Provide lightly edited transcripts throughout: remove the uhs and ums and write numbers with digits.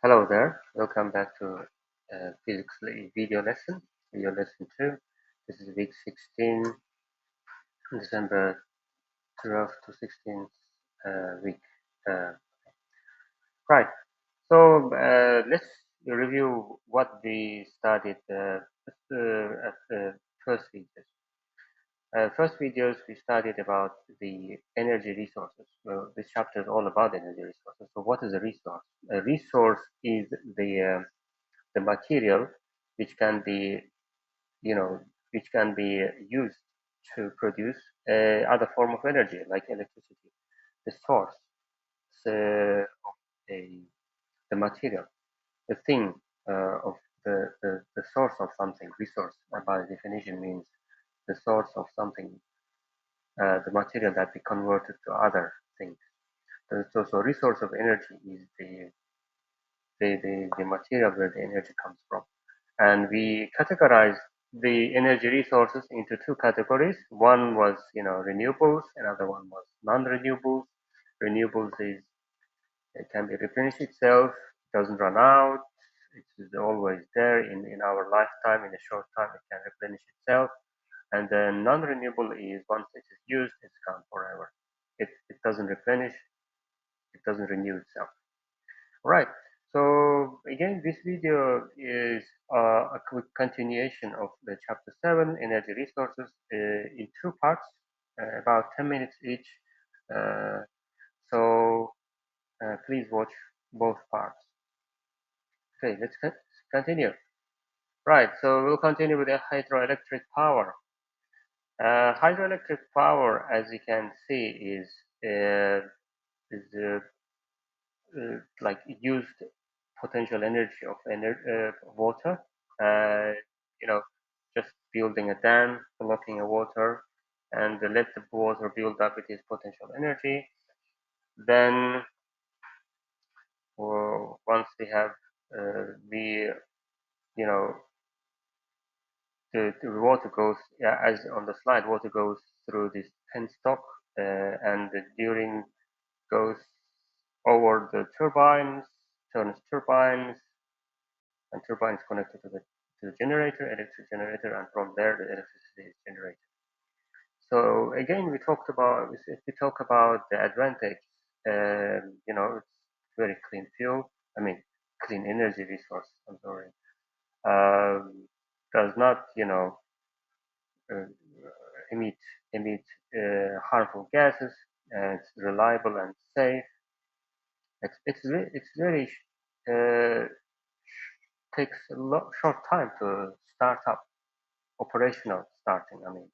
Hello there, welcome back to physics video lesson 2. This is week 16, December 12th to 16th week. Uh, right, so let's review what we studied at the first videos. First videos we studied about the energy resources. Well, this chapter is all about energy resources. So what is a resource? A resource is the material which can be you know which can be used to produce other form of energy like electricity. The source of the material, the thing of the source of something. Resource by definition means the source of something, the material that we converted to other things. So resource of energy is the material where the energy comes from. And we categorized the energy resources into two categories. One was, renewables, another one was non-renewables. Renewables is it can be replenished itself, doesn't run out, it is always there in our lifetime, in a short time it can replenish itself. And then non-renewable is once it is used, it's gone forever. It doesn't replenish, it doesn't renew itself. Right. So again, this video is a quick continuation of the chapter 7, energy resources, in two parts, about 10 minutes each. Uh, so please watch both parts. Okay, let's continue. Right, so we'll continue with the hydroelectric power. Hydroelectric power, as you can see, is like used potential energy of water. Uh, you know, just building a dam, blocking a water, and let the water build up with its potential energy. Then, once we have you know, the water goes, yeah, as on the slide, water goes through this penstock, and during goes over the turbines, turns turbines, and turbine is connected to the generator, electric generator, and from there the electricity is generated. So again, we talk about the advantage. It's very clean fuel. I mean, clean energy resource. I'm sorry. Does not uh, emit harmful gases. It's reliable and safe. It's very uh, takes a short time to start up, operational starting. I mean,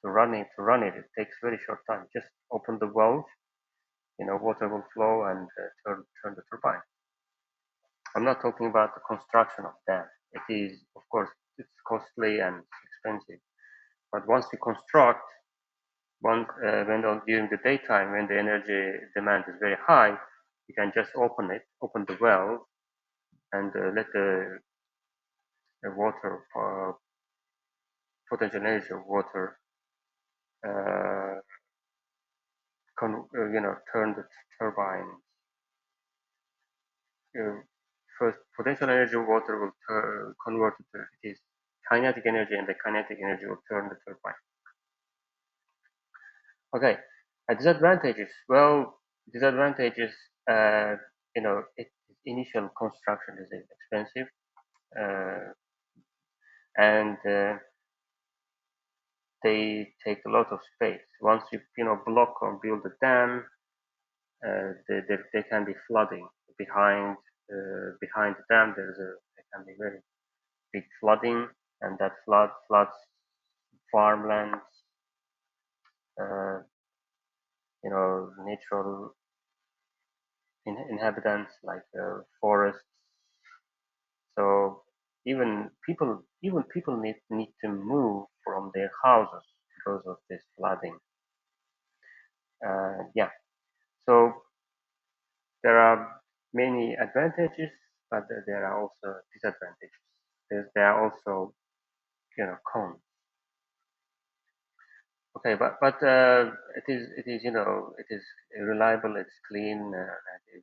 to run it takes very short time. Just open the valve, water will flow and turn the turbine. I'm not talking about the construction of dam. It is, of course, it's costly and expensive. But once you construct, during the daytime when the energy demand is very high, you can just open the valve, and let the water, potential energy of water, uh, turn the turbine. First, potential energy of water will convert it to its kinetic energy, and the kinetic energy will turn the turbine. Okay, disadvantages. Well, disadvantages. Initial construction is expensive, and they take a lot of space. Once you block or build a dam, there can be flooding behind the dam. There can be very big flooding, and that floods farmlands, uh, natural inhabitants like forests. So even people need to move from their houses because of this flooding. Yeah. So there are many advantages, but there are also disadvantages. There are also cons. Okay, but it is reliable, it's clean, and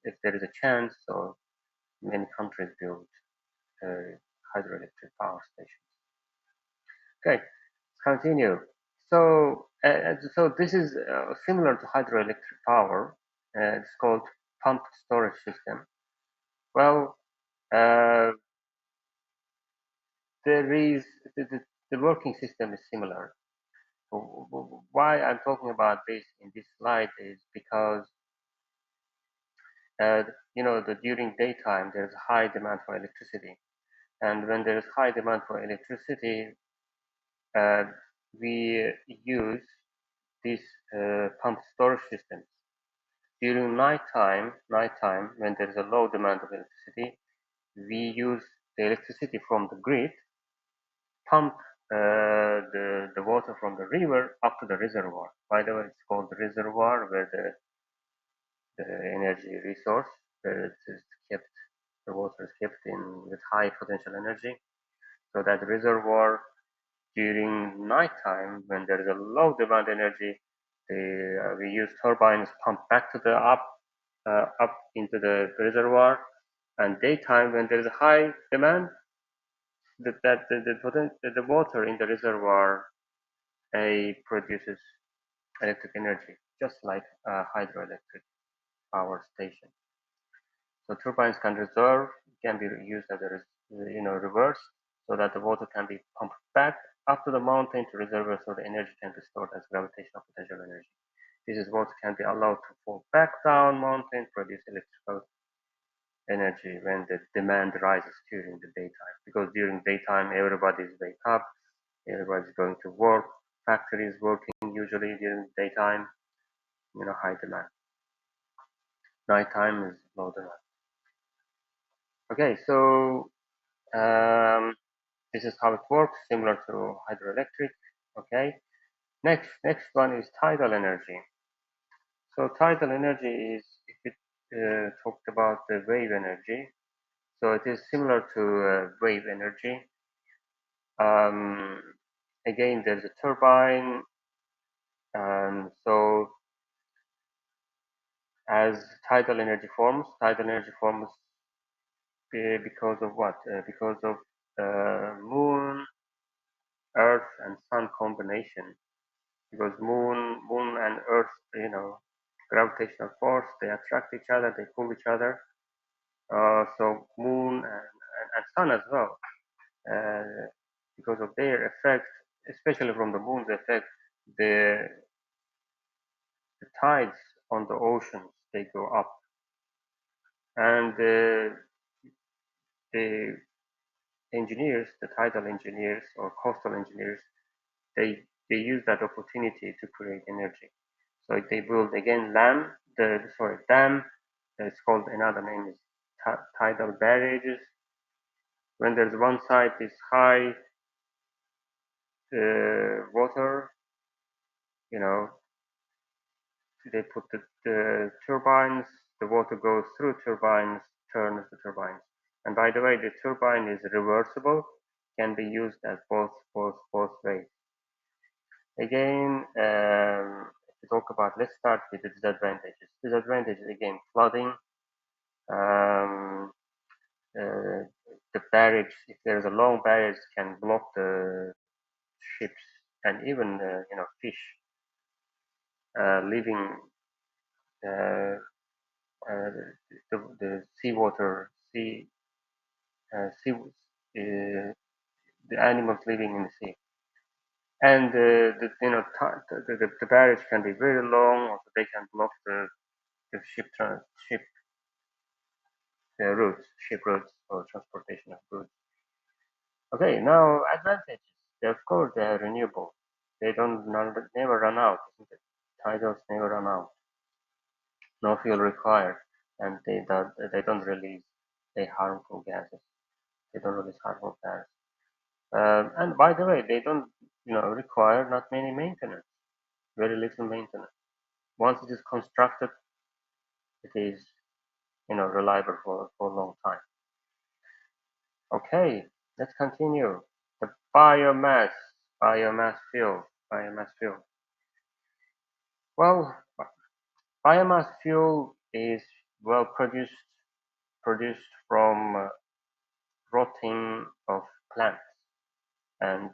if there is a chance, so many countries build hydroelectric power stations. Okay, let's continue. So this is similar to hydroelectric power. It's called pumped storage system. Well, uh, there is the working system is similar. Why I'm talking about this in this slide is because uh, during daytime there's high demand for electricity, and when there's high demand for electricity, uh, we use these pumped storage systems. During nighttime when there is a low demand of electricity, we use the electricity from the grid, pump the water from the river up to the reservoir. By the way, it's called the reservoir where the energy resource where it is kept, the water is kept in with high potential energy. So that reservoir during nighttime when there is a low demand energy, we use turbines pump back to the up into the reservoir, and daytime when there is a high demand, the water in the reservoir produces electric energy, just like a hydroelectric power station. So turbines can be used as a reverse, so that the water can be pumped back up to the mountain to reservoir, so the energy can be stored as gravitational potential energy. This is what can be allowed to fall back down mountain, produce electrical energy when the demand rises during the daytime. Because during daytime, everybody's wake up, everybody's going to work, factories working usually during daytime, high demand. Nighttime is low demand. Okay, so this is how it works, similar to hydroelectric. Okay, next one is tidal energy. So tidal energy is, if it talked about the wave energy, so it is similar to wave energy. Um, Again, there's a turbine. So as tidal energy forms because of what? Because of moon, earth, and sun combination. Because moon and earth, gravitational force, they attract each other, they pull each other. So moon and sun as well, uh, because of their effect, especially from the moon's effect, the tides on the oceans, they go up, and the engineers, the tidal engineers or coastal engineers, they use that opportunity to create energy. So they build again dam. It's called, another name is tidal barrages. When there's one side is high water, they put the turbines, the water goes through turbines, turns the turbines. And by the way, the turbine is reversible, can be used as both ways. Again, let's start with the disadvantages. Disadvantages, again, flooding, um, the barrage, if there's a long barrage, can block the ships and even, fish living uh, the seawater, sea, the animals living in the sea. And the barrage can be very long, or they can block the ship routes, ship routes, or transportation of goods. Okay, now advantages. Of course, they are renewable. They never run out, isn't it? Tidals never run out. No fuel required, and they don't release harmful gases. They don't release harmful gases. And by the way, they don't require not many maintenance, very little maintenance. Once it is constructed, it is reliable for a long time. Okay, let's continue. The biomass fuel. Well, biomass fuel is well produced from rotting of plants and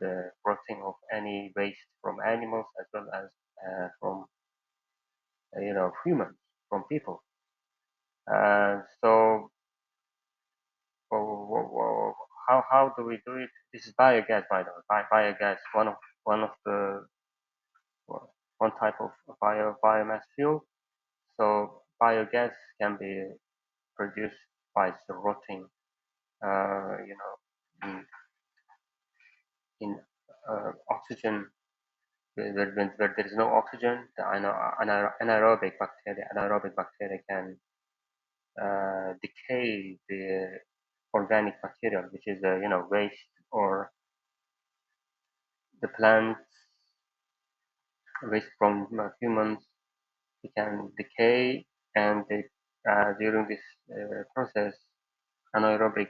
rotting of any waste from animals as well as from humans, from people. So how do we do it? This is biogas, by the way. Biogas, one of the one type of biomass fuel. So biogas can be produced by rotting, in, oxygen. Where there is no oxygen, the anaerobic bacteria can decay the organic material, which is waste or the plants waste from humans. It can decay, and during this process, anaerobic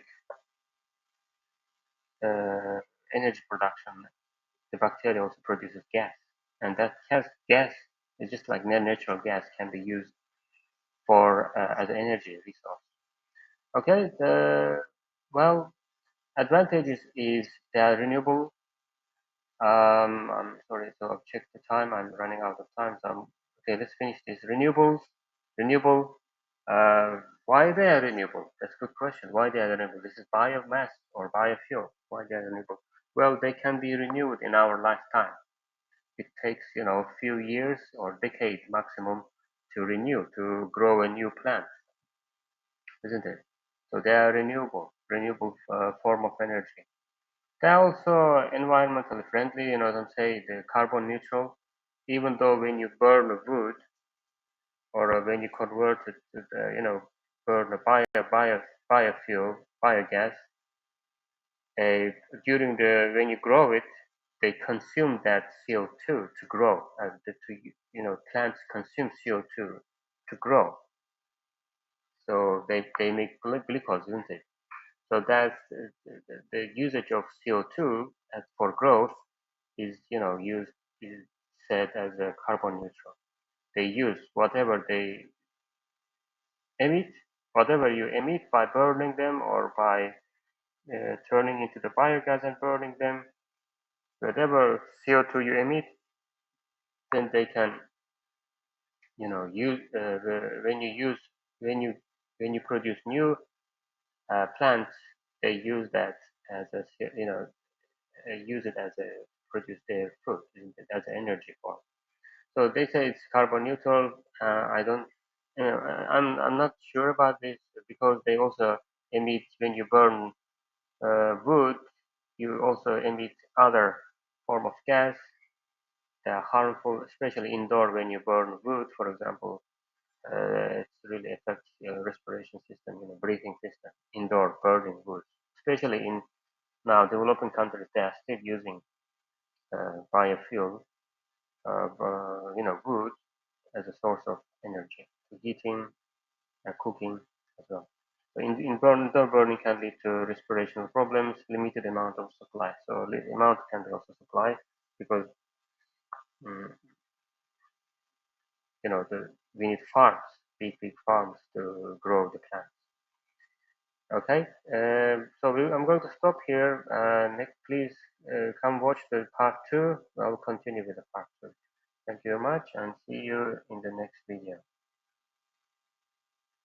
uh, energy production, the bacteria also produces gas, and that gas is just like natural gas can be used for as an energy resource. Okay, the well advantages is they are renewable. I'm sorry, so I've checked the time. I'm running out of time. So okay, let's finish this. Renewable. Why they are renewable? That's a good question. Why they are renewable? This is biomass or biofuel. Why they are renewable? Well, they can be renewed in our lifetime. It takes a few years or decade maximum to renew, to grow a new plant, isn't it? So they are renewable form of energy. They're also environmentally friendly, as I'm saying, they're carbon neutral. Even though when you burn wood or when you convert it to burn a biofuel, biogas, uh, during when you grow it, they consume that CO2 to grow. Plants consume CO2 to grow. So they make glucose, isn't it? So that's the usage of CO2 for growth is used is said as a carbon neutral. They use emit, whatever you emit by burning them or by turning into the biogas and burning them, whatever CO2 you emit, then they can use when you use when you produce new plants, they use that as a use it as a produce their food, as an energy form. So they say it's carbon neutral. I don't, I'm not sure about this because they also emit when you burn wood, you also emit other form of gas that are harmful, especially indoor when you burn wood, for example. It really affects your respiration system, breathing system, indoor burning wood, especially in now developing countries. They are still using biofuel, wood as a source of energy for heating and cooking as well. So indoor burning can lead to respiratory problems, limited amount of supply. So the amount can be also supply because mm, we need farms, big farms to grow the plants. Okay, so I'm going to stop here. Next, please come watch the part two. I'll continue with the part two. Thank you very much and see you in the next video.